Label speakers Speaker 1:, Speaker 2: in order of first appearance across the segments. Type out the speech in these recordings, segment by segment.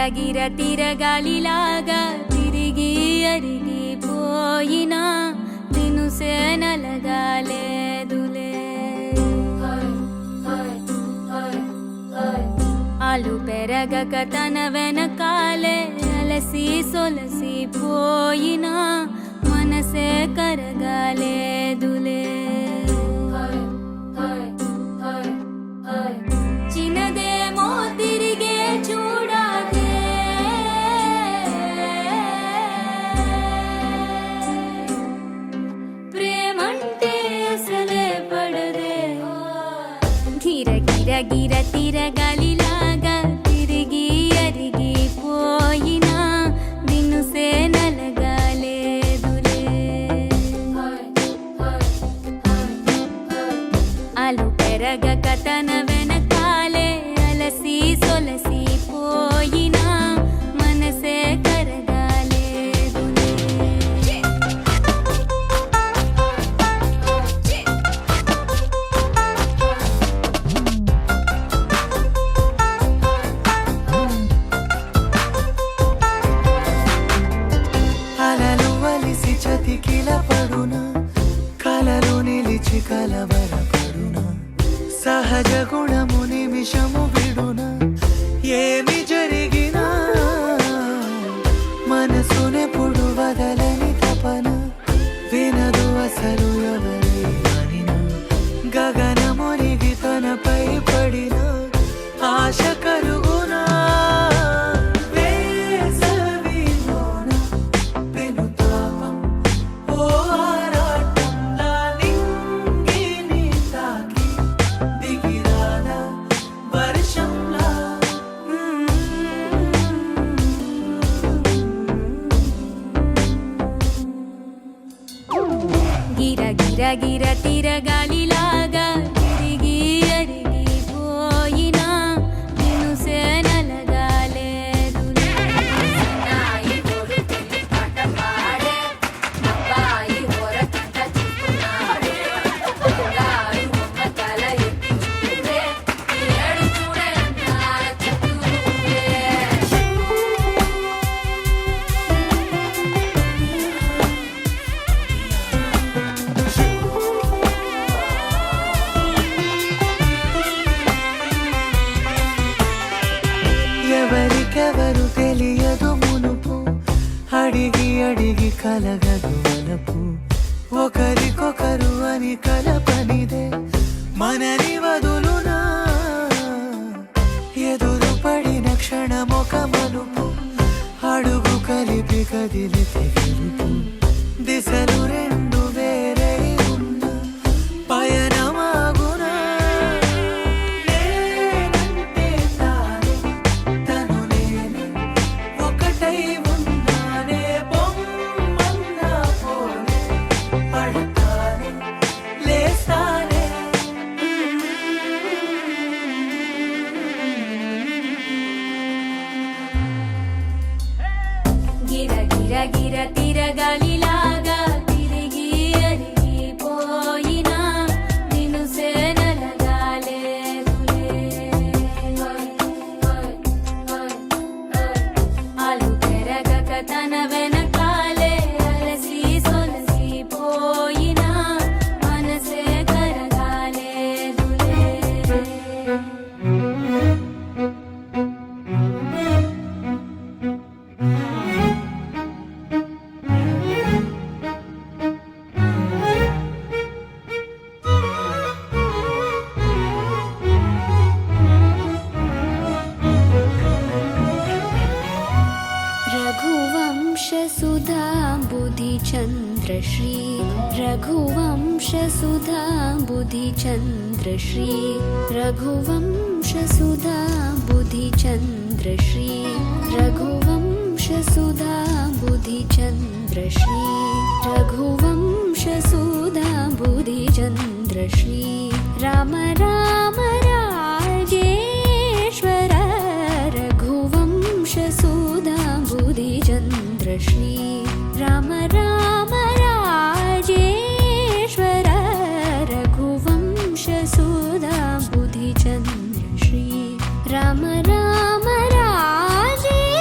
Speaker 1: గిర తిరగాలిలాగా తిరిగి అరిగిపోయినా దినుసే నలగాలేదులే. ఆలు పెరగక తన వెనకాలే అలసి సొలసిపోయినా మనసే కరగాలేదులే. చిన్నదేమో తిరిగే చూడాదే, ప్రేమంటే అసలే పడదే. గిర గిర గిర తిరగాలిలాగా తిరిగి అరిగిపోయినా దినుసే నలగాలేదులే. ఆలు పెరగక తన వెనకాలే అలసి సొలసిపోయినా మనసే కరగాలేదులే.
Speaker 2: అలలు వలిసి చతికిల పడునా, కలలు నిలిచి కలవరపడునా, సహజ గుణము నిమిషము విడునా. ఏమి జరిగినా మనసునెప్పుడు వదలని తపన, వినదు అసలు ఎవరి అనినా. గగనమునిగి తనపై పడిన ఆశ కలుగునా. వేసవిలోన పెనుతాపం ఓ ఆరాటంలా నింగిని తాకి దిగిరాదా వర్షంలా.
Speaker 1: గిర గిర గిర తిరగాలిలాగా తిరిగి అరిగిపోయినా దినుసే నలగాలేదులే.
Speaker 2: ఎవరికెవరు తెలియదు మునుపు, అడిగి అడిగి కలగదు వలపు. ఒకరికొకరు అని కలపనిదే మనని వదులునా. ఎదురు పడిన క్షణమొక మలుపు, అడుగు కలిపి కదిలితే గెలుపు. దిశలు రెండు వేరే ఉన్న పయనమాగునా. నేనంటే తానే, తను నేనే, ఒకటై ఉన్నానే. బొమ్మన్నా పోనే, పడతానే, లేస్తానే.
Speaker 1: గిర గిర గిర తిరగాలిలాగా తిరిగి అరిగిపోయినా దినుసే నలగాలేదులే. ఆలు పెరగక తన వెనకాలే అలసి సొలసిపోయినా మనసే కరగాలేదులే.
Speaker 3: रघुवंशसुधा बुधिचन्द्रश्री, रघुवंशसुधा बुधिचन्द्रश्री, रघुवंशसुधा बुधिचन्द्रश्री, रघुवंशसुधा बुधिचन्द्रश्री, रघुवंशसुधा बुधिचन्द्रश्री. राम राम राजेश्वर रघुवंशसुधा बुधिचन्द्रश्री. राम राम राजेश्वर रघुवंशसुधा बुधिचन्द्रश्री. राम राम राजेश्वर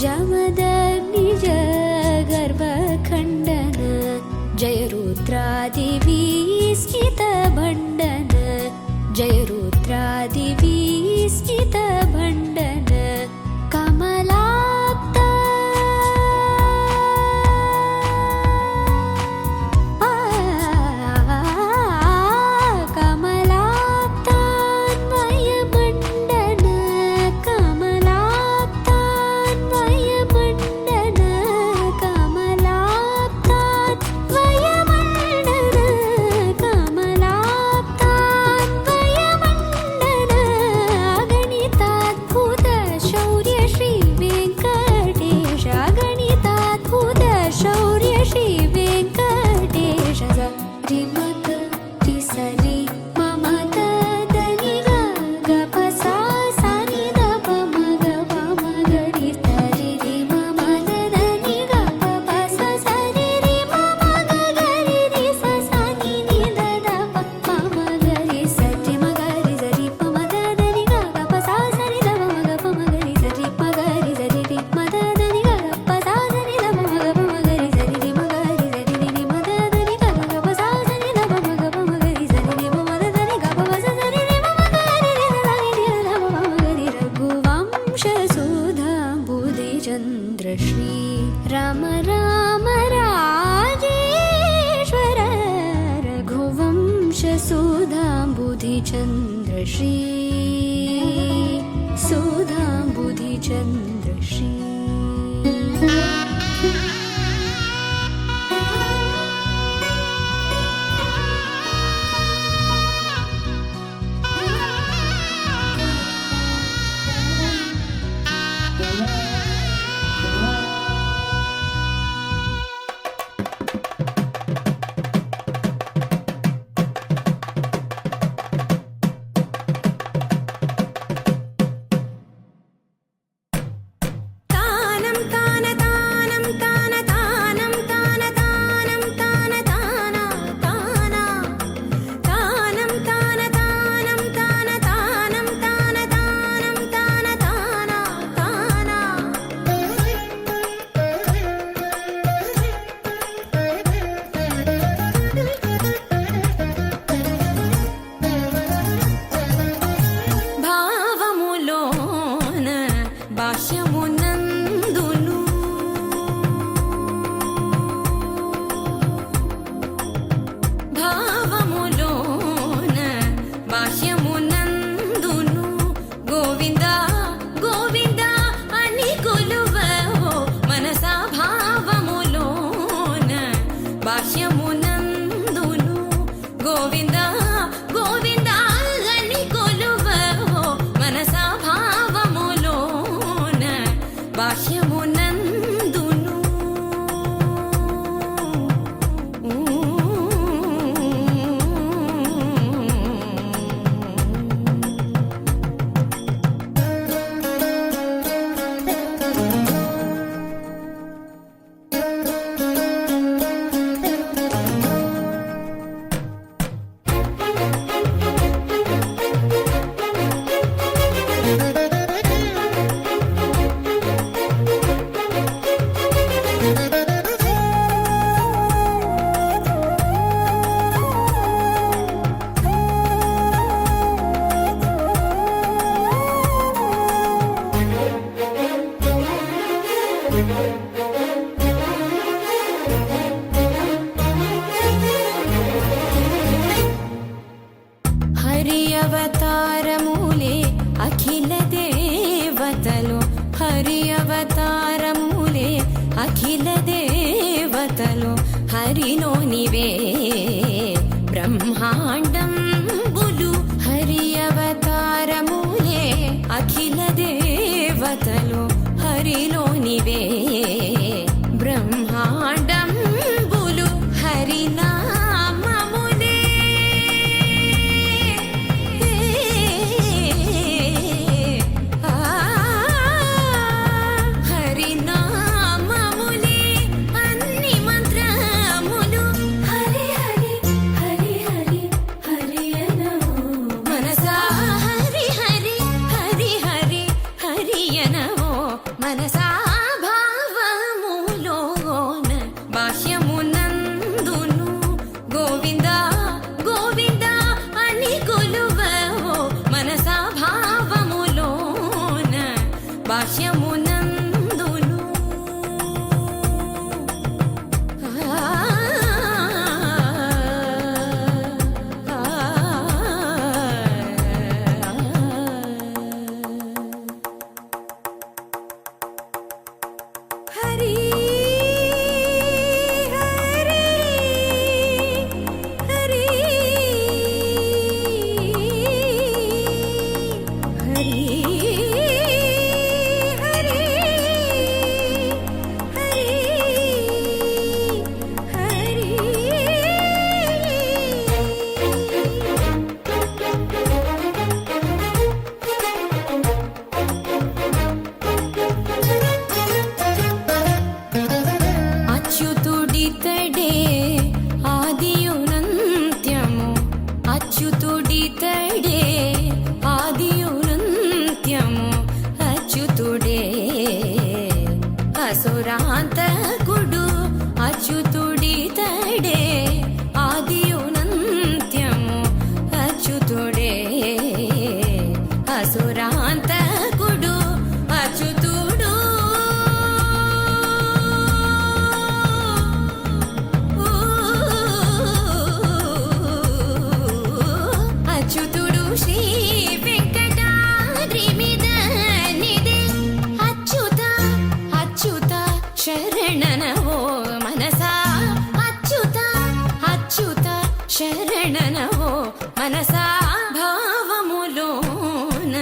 Speaker 3: जमदग्निज गर्भखण्डन जय रुद्रादिविस्मितभण्डन जय रुद्रादिविस्मितभण्डन कमलाप्ता कमलाप्तान्वयमण्डन कमलाप्तान्वयमण्डन कमलाप्तान्वयमण्डन कमलाप्तान्वयमण्डन अगणिताद्भुत शौर्य श्री वेङ्कटेश अगणिताद्भुत शौर्य श्री वेङ्कटेश रिमक रिसरि मम तदनि ग प सा सा नि द प म ग प म ग रि स रि रि म म तदनि ग प प स स रि रि म म ग ग रि रि स स नि नि द द प म म ग रि स रि म ग रि स रि प म तदनि ग ग प सा स नि द प म ग प म ग रि स रि म ग रि स रि रि म तदनि ग ग प सा स नि द प म ग प म ग रि स रि रि म ग रि स रि रि म तदनि ग ग प सा स नि द प म ग प म ग रि स रि रि म म तदनि ग प प स स रि रि म म ग रि रि स स नि रि द प म ग रि रघुवंश सुधा बुधिचन्द्र श्री राम राम राजेश्वर रघुवंश सुधा बुधिचन्द्र श्री सुधा बुधिचन्द्र श्री
Speaker 1: तानं तान तानं तान तानं तान तानं तान ताना ताना तानं तान तानं तान तानं तान तानं तान ताना ताना భావములోన భాష్యమునందును భావములోన భాష్యమునందును గోవింద గోవింద అని కొలువవో మనసా భావములోన భాష్యమునందును గోవింద గోవింద అని కొలువవో మనసా భావములోన భాష్యమునందును హరి అవతారములే అఖిల దేవతలు హరి అవతారములే అఖిల దేవతలు హరిలోనివే బ్రహ్మాండంబులు హరి అవతారములే అఖిల దేవతలు హరిలోనివే బ్రహ్మాండంబులు హరినామములే హరినామములే అన్ని మంత్రములు హరి హరి హరి హరి హరి అనవో మనసా హరి హరి హరి హరి హరి అనవో మనసా అసురాంతకుడు అచ్యుతుడితడే ఆదియునంత్యము అచ్యుతుడే అసురాంతకుడు అచ్యుతుడు అచ్యుతుడు శ్రీ వెంకటాద్రి మీద నిదే అచ్యుత అచ్యుత శరణనవో మనసా అచ్యుత అచ్యుత శరణనవో మనసా భావములోన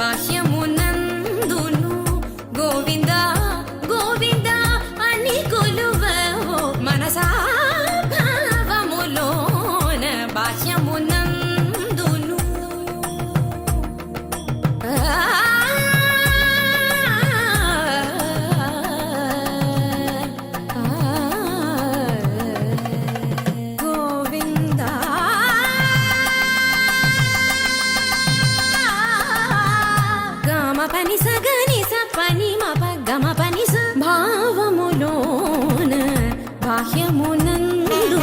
Speaker 1: బాహ్యమునందును గోవింద గోవింద అని కొలువవో మనసా భావములోన బాహ్యమునందును గోవింద గమ పని సగని స పని మప గమ పని స భావములోన బాహ్యమునందును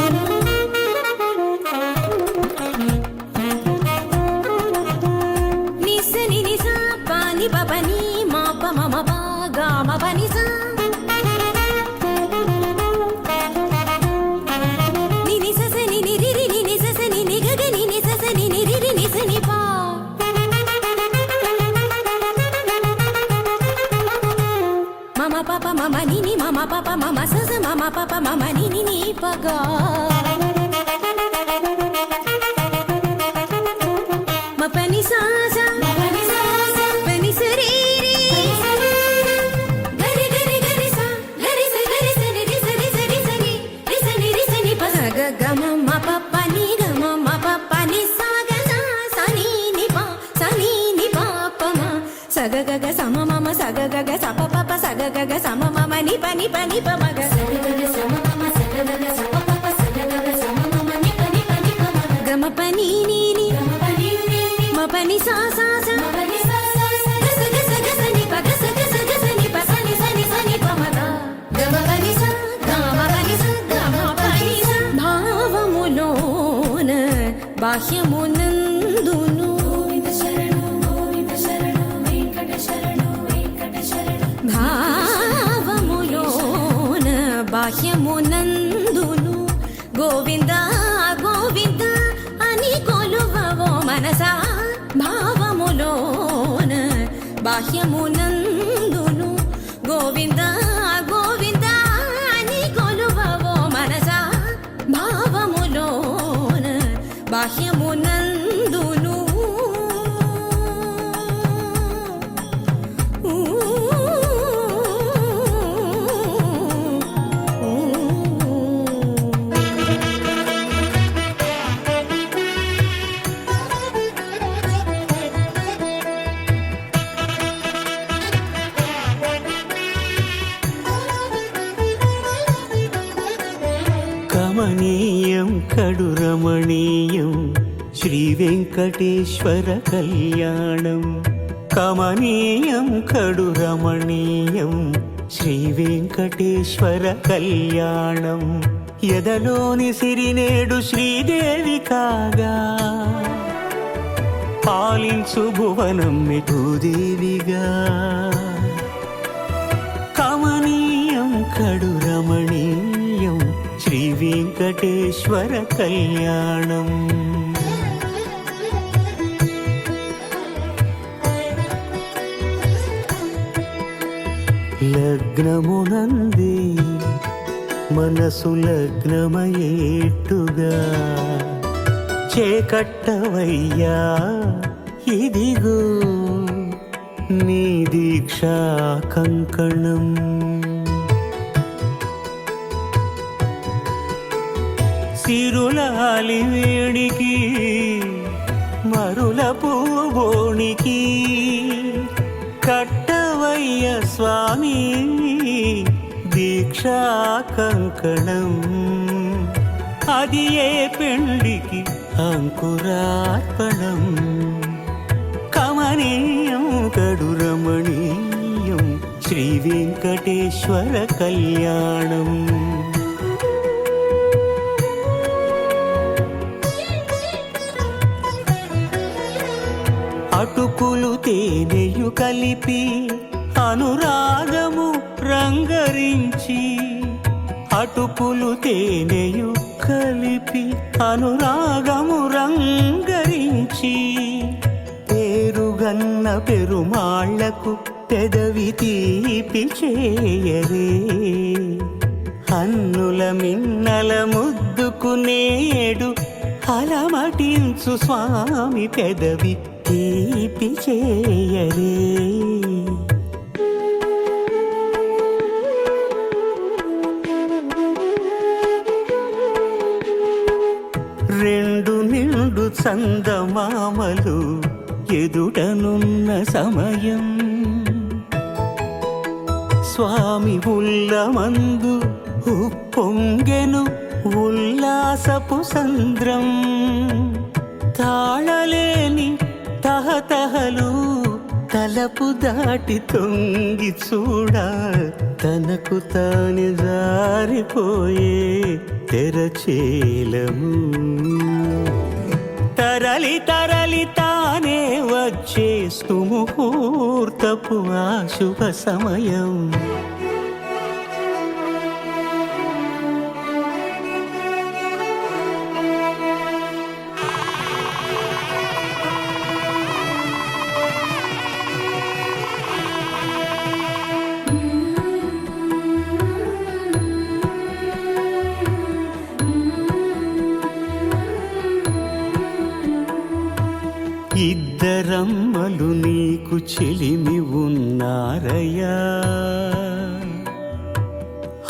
Speaker 1: నిసని నిస పాని పని మాప మమ పా గమ పని స నిని స ని ని రి రి ని ని స ని ని గ గ ని ని స ని ని రి రి ని స ని పా మమ పాప మమ ని ని మమ పాప మమ స స మమ పాప మమ ని ని ని ప గ మ పని సా స పని స రి రి గరి గరి గరి స గరి స ని రి స రి స రి స ని రి స ని ప స గ గ మ మ ప ప ని గ మ మ ప ప ని స గ స స ని ని ప ప మ స గ గ గ స మ మ మ స గ గ గ స ప ప ప స గ గ గ స మ మ మ ని ప ని ప ని ప మ గ స గ గ గ స మ మ మ స గ గ గ స ప ప ప స గ గ గ స మ మ మ ని ప ని ప ని ప మ గ గ మ ప ని ని ని మ ప ని సా సా స గ స గ స గ స ని ప గ స గ స గ స ని ప స ని స ని స ని ప మ గ గ మ ప ని స గ మ ప ని స గ మ ప ని స భావములోన బాహ్యమునందును గోవింద శరణు వెంకట శరణు భావములోన బాహ్యమునందును గోవింద గోవింద అని కొలువవో మనసా భావములోన బాహ్యమునందును గోవింద గోవింద అని కొలువవో మనసా భావములోన బాహ్యమునందును
Speaker 4: కమనీయం కడురమణీయం శ్రీ వెంకటేశ్వర కళ్యాణం కమనీయం కడురమణీయం శ్రీ వెంకటేశ్వర కళ్యాణం ఎదలోని సిరినేడు శ్రీదేవి కాగా పాలించు భువనం భూదేవిగా కమనీయం కడురమణీయం శ్రీ వెంకటేశ్వర కళ్యాణం లగ్నమునంది మనసు లగ్నమయేట్టుగా చేకట్టవయ్యా ఇదిగో నీ దీక్షా కంకణం సిరులాలి వేడికి మరుల పూబోనికి కట్టవయ్య స్వామి దీక్షా కంకణం అది ఏ పెండికి అంకురార్పణం కమనీయం కడురమణీయం శ్రీ వెంకటేశ్వర కళ్యాణం. అటుకులు తేనెయు కలిపి అనురాగము రంగరించి, అటుకులు తేనెయు కలిపి అనురాగము రంగరించి, పేరుగన్న పెరుమాళ్లకు పెదవి తీపి చేయరే, అన్నుల మిన్నల ముద్దుకు నేడు అలమటించు స్వామి పెదవి తీపి చేయరే. రెండు నిండు చందమామలు ఎదుటనున్న సమయం, స్వామి ఉల్లమందు ఉప్పొంగెను ఉల్లాసపు సంద్రం, తాళలేని తహతహలు తలపు దాటి తొంగి చూడ, తనకు తాను జారిపోయే తెరచేలము, తరలి తరలి తానే వచ్చే సుముహూర్తపు ఆ శుభ సమయం. ఇద్దరమ్మలు నీకు చెలిమి ఉన్నారయ్యా,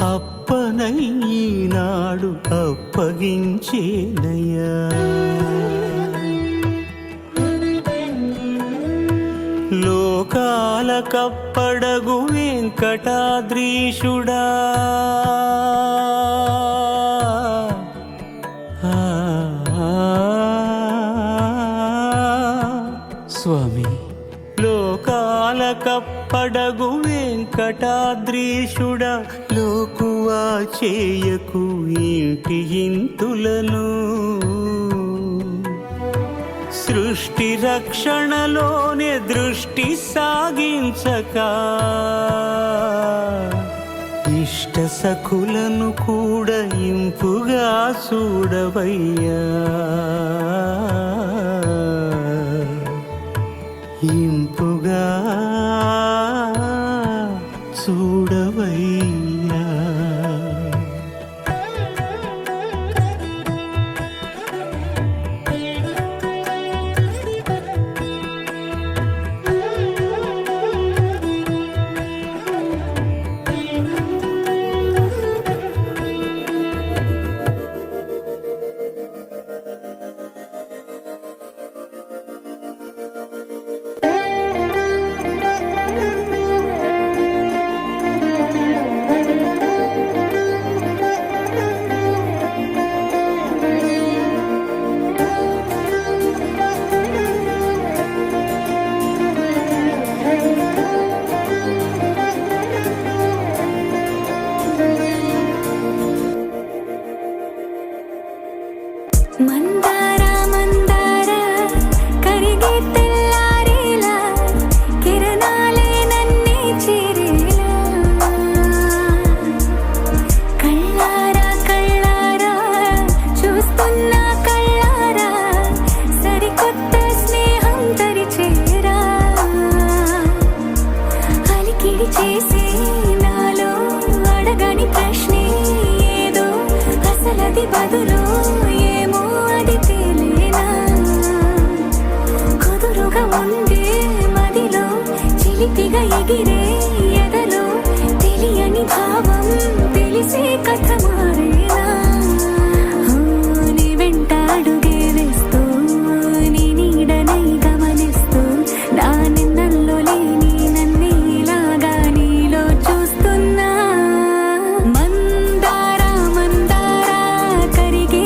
Speaker 4: అప్పనై ఈనాడు అప్పగించేనయ్యా. లోకాల కప్పడగు వెంకటాద్రీషుడా, స్వామి లోకాల కప్పడగు వెంకటాద్రీషుడా, లోకువా చేయకు ఇంటి ఇంతులను, సృష్టి రక్షణలోనే దృష్టి సాగించక, ఇష్ట సఖులను కూడా ఇంపుగా చూడవయ్యా, ఇంపుగా చూడవయ్యా.
Speaker 3: మందార మందార కరిగే తెల్లారేలా, కిరణాలే నన్నే చేరేలా, కళ్ళారా కళ్ళారా చూస్తున్నా కళ్ళారా, సరికొత్త స్నేహం తరిచేరా, అలికిడి చేసి నాలో అడగని ప్రశ్నే ఏదో, అసలది బదులు ఏమో అది తేలేనా, కుదురుగా ఉండే మదిలో చిలిపిగా ఎగిరే ఎదలో, తెలియని భావం తెలిసే కథ మారేనా, నీ వెంట అడుగే వేస్తూ నీ నీడనై గమనిస్తూ, నా నిన్నల్లో లేని నన్నే ఇలాగా నీలో చూస్తున్నా. మందార మందార కరిగే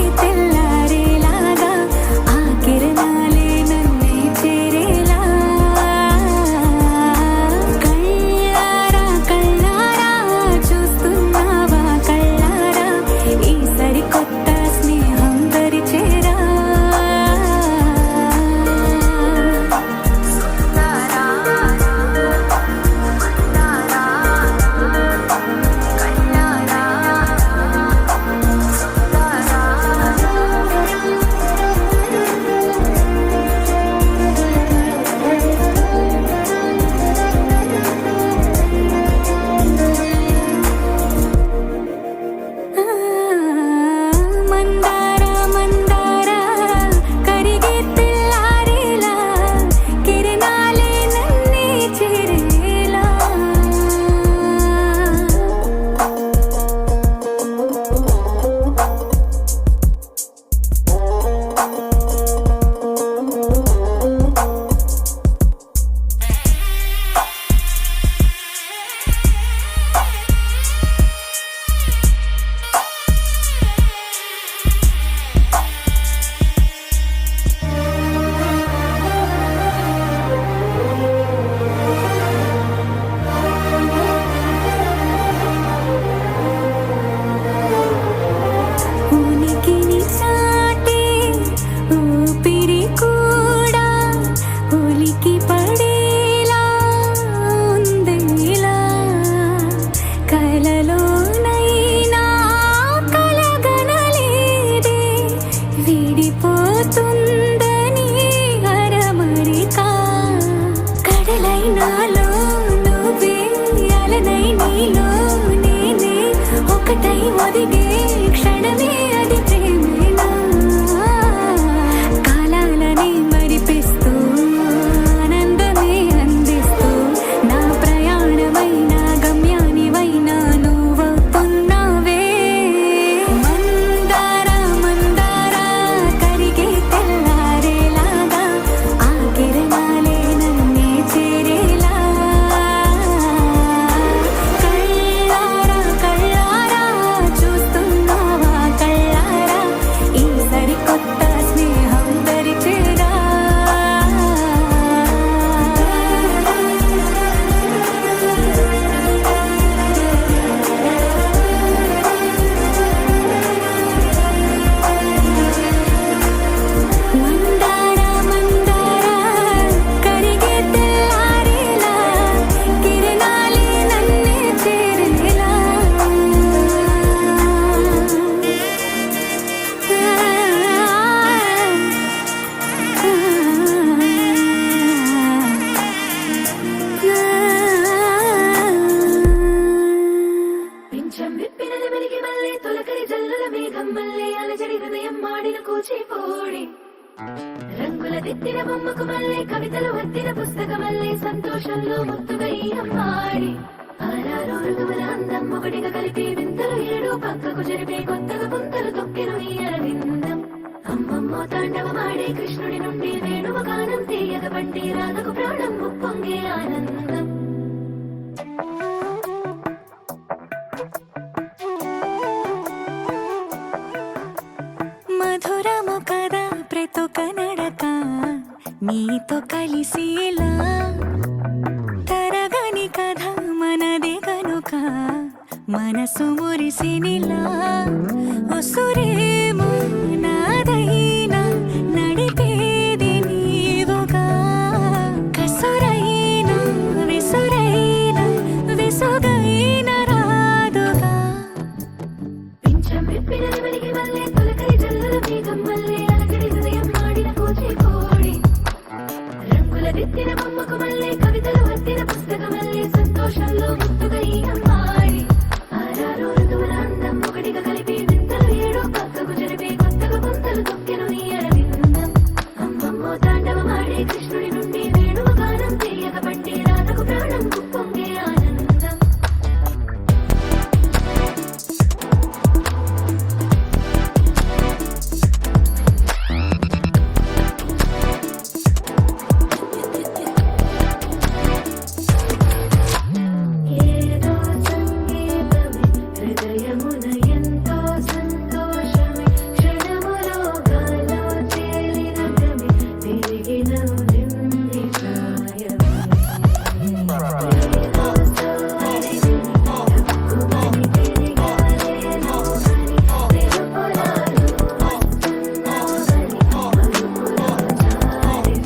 Speaker 3: ఒదిగే క్షణమే అది ప్రేమేనా కాలాలని మరిపిస్తూ ఆనందమే అందిస్తూ నా ప్రయాణమైన గమ్యానివైన నువ్వవుతున్నావే మందార మందార కరిగే తెల్లారేలాగా ఆ కిరణాలే నన్నే చేరేలా కళ్ళారా కళ్ళారా చూస్తున్నావా కళ్ళారా ఈ సరికొత్త స్నేహం దరిచేరా మందార మందార కరిగే తెల్లారేలా కిరణాలే నన్నే చేరేలా
Speaker 1: పింఛం విప్పినది వెలిగి మళ్ళీ తొలకరి జల్లుల మేఘం మళ్ళీ అలజడి హృదయం మాడిన కూచిపోడి రంగుల దిద్దిన బొమ్మకు మళ్ళీ కవితలు వద్దిన పుస్తకం మళ్ళీ సంతోషంలో ముద్దుగా ఈ అమ్మాడి ఆరారు ఋతువుల అందం ఒకటిగా కలిపి వింతలు ఏడు పక్కకు జరిపే కొత్తగా పుంతలు తొక్కెను ఈ అరవిందం అమ్మమ్మో తాండవమాడే కృష్ణుడి నుండి వేణువ గానం తీయగ పండి రాధకు ప్రాణం ఉప్పొంగే ఆనందం
Speaker 3: మధురము కదా ప్రతొక నడక నీతో కలిసేలా తరగని కథ మనదే కనుక మనసు మురిసినిలా ఉసురేమో నాదైనా నడిపేది నీవుగా కసురైనా విసురైనా విసుగైన రాదుగా
Speaker 1: పింఛం విప్పినది వెలిగి మళ్ళీ తొలకరి జల్లుల మేఘం మళ్ళీ అలజడి హృదయం మాడిన కూచిపోడి రంగుల దిద్దిన బొమ్మకు మళ్ళీ కవితలు వద్దిన పుస్తకం మళ్ళీ సంతోషంలో ముద్దుగా ఈ అమ్మాడి ఆరారు ఋతువుల అందం ఒకటిగా కలిపి వింతలు ఏడు పక్కకు జరిపే కొత్తగా పుంతలు తొక్కెను ఈ అరవిందం అమ్మమ్మో తాండవమాడే కృష్ణుడి నుండి వేణువ గానం తీయగ పండి రాధకు ప్రాణం ఉప్పొంగే ఆనందం ఏదో సంగీతమే హృదయమున ఎంతో సంతోషమే క్షణములో గాలో తేలిన గమే తిరిగిన నింది ప్రాయమే ఏదో సోదరి తక్కువని తిరిగాలేను అని తెలుపులాలు వస్తున్నావని అరుపులో జారి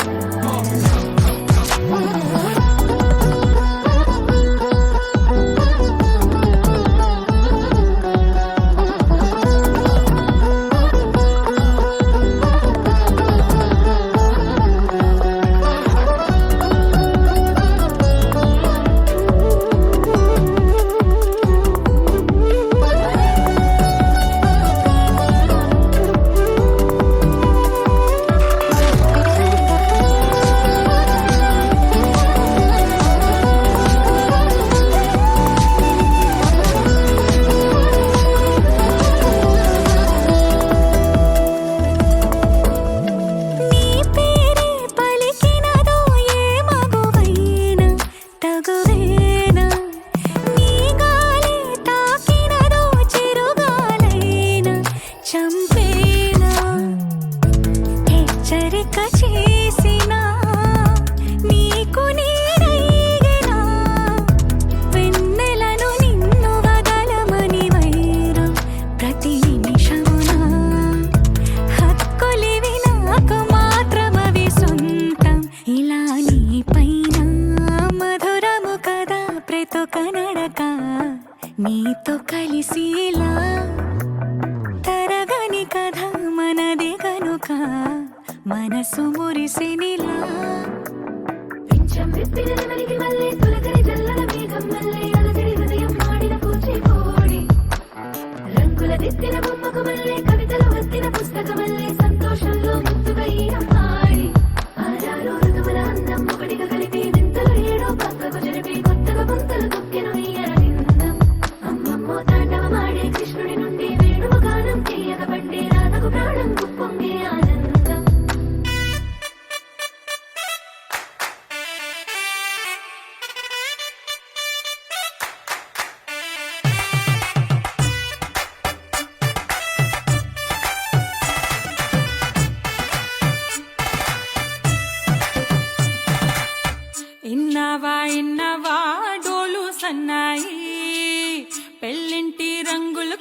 Speaker 3: నీ పేరే పలికినదో ఏ మగువైనా తగువేనా నీ గాలి తాకినదో చిరుగాలైనా చంపేనా హెచ్చరిక చేసినా నీకు నేనైనా వెన్నెలను నిన్ను వదలమని వైరం ప్రతి నిమిషమున హక్కులివి నాకు మాత్రమవి సొంతం ఇలా నీ పైన మధురము కదా ప్రతొక నడక నీతో కలిసేలా తరగని కథ మనదే కనుక మనసు మురిసినిలా
Speaker 1: పింఛం విప్పినది వెలిగి మళ్ళీ తొలకరి జల్లుల మేఘం మళ్ళీ అలజడి హృదయం మాడిన కూచిపోడి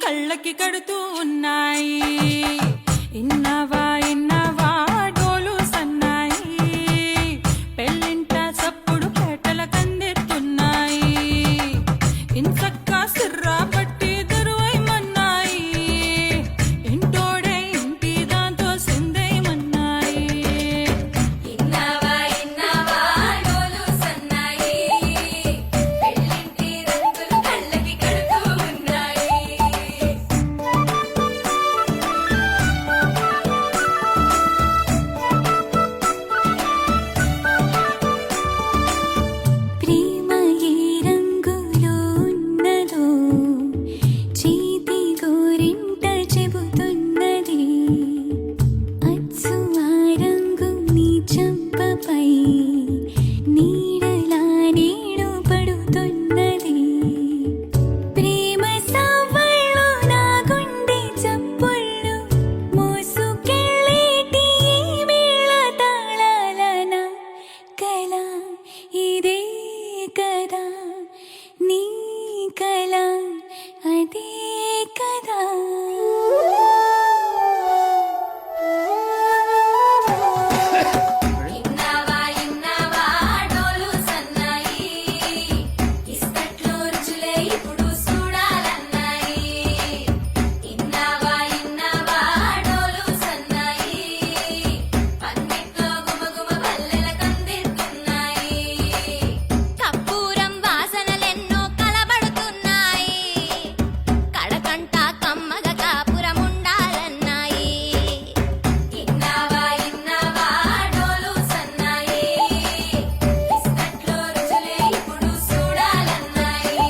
Speaker 5: కళ్ళకి కడుతూ ఉన్నాయి. ఇన్నవా ఇన్నవా డోలు సన్నాయి, పెళ్ళింట చప్పుడు పేటల కందెత్తున్నాయి. ఇంచక్క సిర్రా పట్టి దరువైమన్నాయి, ఇంటోడే ఇంటి దాంతో సిందేయమన్నాయి.
Speaker 1: ఇన్నవా ఇన్నవా డోలు సన్నాయి, పెళ్ళింటి రంగులు కళ్ళకి కడుతూ ఉన్నాయి.
Speaker 3: ప్రేమ ఏ రంగులో ఉన్నదో చేతి గోరింట చెబుతున్నది. అచ్చు ఆ రంగు నీ చెంపపై నీడలా నీడు పడుతున్నది. ప్రేమ సవ్వళ్ళు నా గుండె చప్పుళ్ళు మోసుకెళ్ళేటి ఈ మేళ తాళాలన కళ ఇదే కదా నీ కళ అదే కదా.
Speaker 1: ఇన్నవా ఇన్నవా డోలు సన్నాయి, ఇస్తట్లో రుచులే ఇప్పుడు చూడాలన్నాయి. ఇన్నవా ఇన్నవా డోలు సన్నాయి, పందిట్లో గుమగుమ పల్లెల కందిస్తున్నాయి. కప్పూరం వాసనలెన్నో కలబడుతున్నాయి, కడకంట కమ్మగ కాపురం ఉండాలన్నాయి. ఇన్నవా ఇన్నవా డోలు సన్నాయి, ఇస్తట్లో రుచులే ఇప్పుడు చూడాలన్నాయి.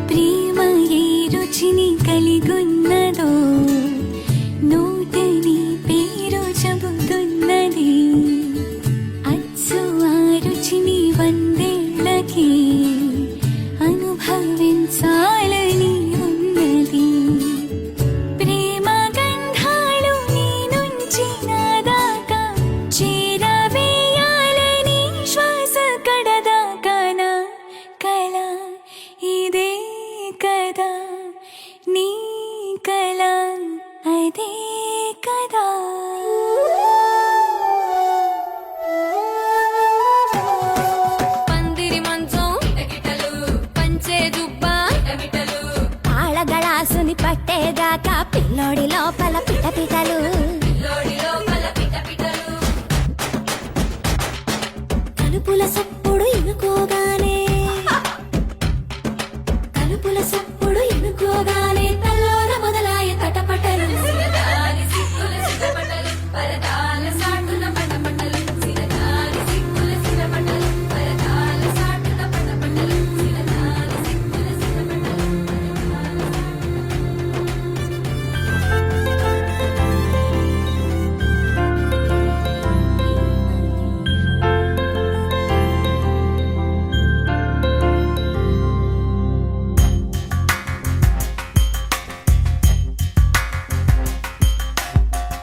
Speaker 3: ప్రేమ ఏ రుచిని కలిగున్నదో నోటని పేరు చెబుతున్నది. అచ్చు ఆ రుచిని వందేళ్ళకి అనుభవించాలని ఉన్నది. ప్రేమ గంధాలు నీ నుంచి నా దాకా చేరవేయాలని శ్వాస కడదాకా నా కళ ఇదే కదా నీ కళ అదే కదా.
Speaker 1: పందిరి మంచం కిటకిటలు, పంచే దుబ్బ కిటమిటలు, తాళగళాసుని పట్టేదాకా పిల్లోడి లోపల పిటపిటలు, పిల్లోడి లోపల పిటపిటలు. తలుపుల సప్పుడు ఇనుకోగానే, తలుపుల సప్పుడు ఇనుకోగానే తల్లోన మొదలాయ తటపటలు. సిరదాని సిగ్గుల సిరపటలు, పరదాల సాటున పటపటలు. సిరదాని సిగ్గుల సిరపటలు, పరదాల సాటున పటపటలు. సిరదాని సిగ్గుల సిరపటలు,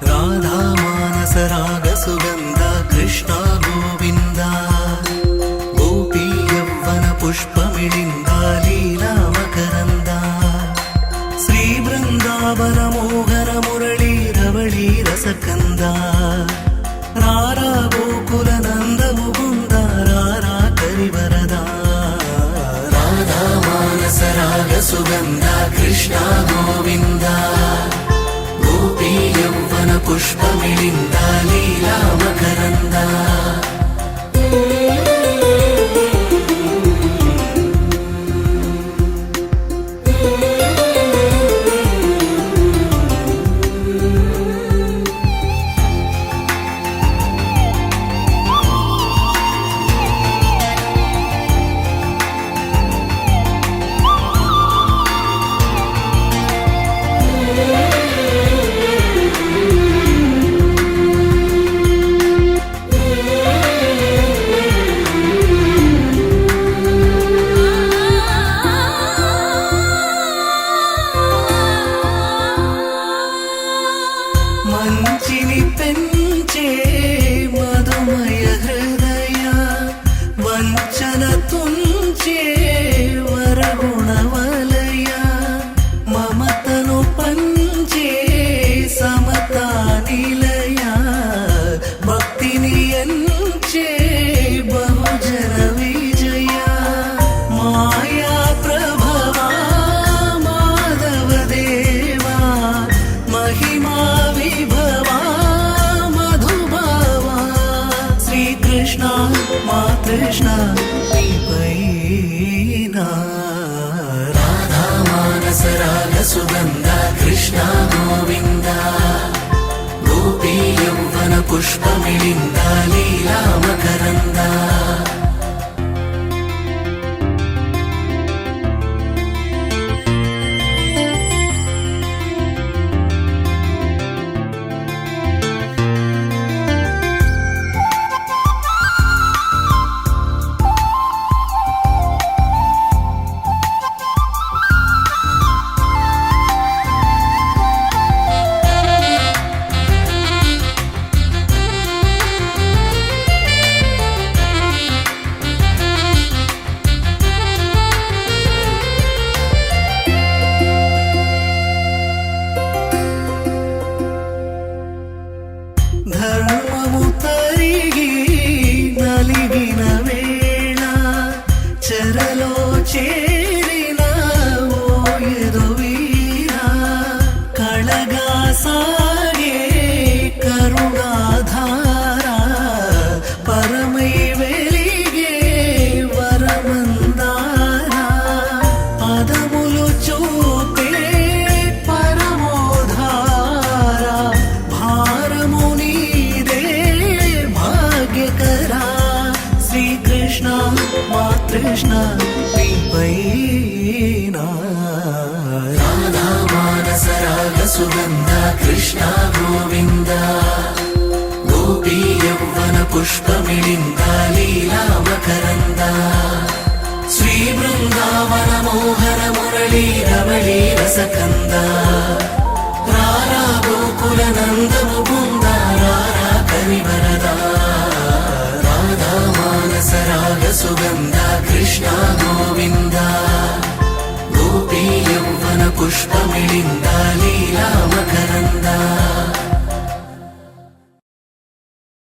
Speaker 2: రాధా మానస రాగ సుగంధ కృష్ణ గోవింద గోపీ యవ్వన పుష్పమిళింద లీలా మకరంద శ్రీ బృందావన మోహన మురళీ రవళీ రసకంద రారా గోకుల నంద ముకుంద రారా కరివరద. రాధా మానస రాగ సుగంధ కృష్ణ గోవింద గోపీ యవ్వన పుష్పమిళింద లీలా మకరంద. वचन तुंचे वरगुणवलय ममतनु पंचे समता निलय भक्तिनि यंचे बहुजन विजय माया प्रभवा माधव देवा महिमा विभवा मधुभावा श्री कृष्ण मा कृष्ण पैना राधा मानस राग सुगंध कृष्ण गोविंद गोपी यौवन पुष्प मिलिंद लीला मकरंद ధర్మము తరిగి నలిగిన వేళ చెరలో చేరిన ఓయదు వీరా కళగా సాగే కరుణాధార పరమై వెలిగే వరమందార పదములు చూపే పరమోధార భారము నీదే భాగ్యకరా శ్రీ కృష్ణ మా కృష్ణ పైనా రాధా మానస రాగ సుగంధ కృష్ణ గోవింద గోపీ యౌవన పుష్ప మిళింద లీలా మకరంద శ్రీ బృందావన మోహన మురళీ రమళీ రసకంద రారా గోకుల నందము బృంద రారా కరివరద రాధా మానస రాగ సుగంధ కృష్ణ గోవింద గోపీ యౌవన పుష్ప మిళింద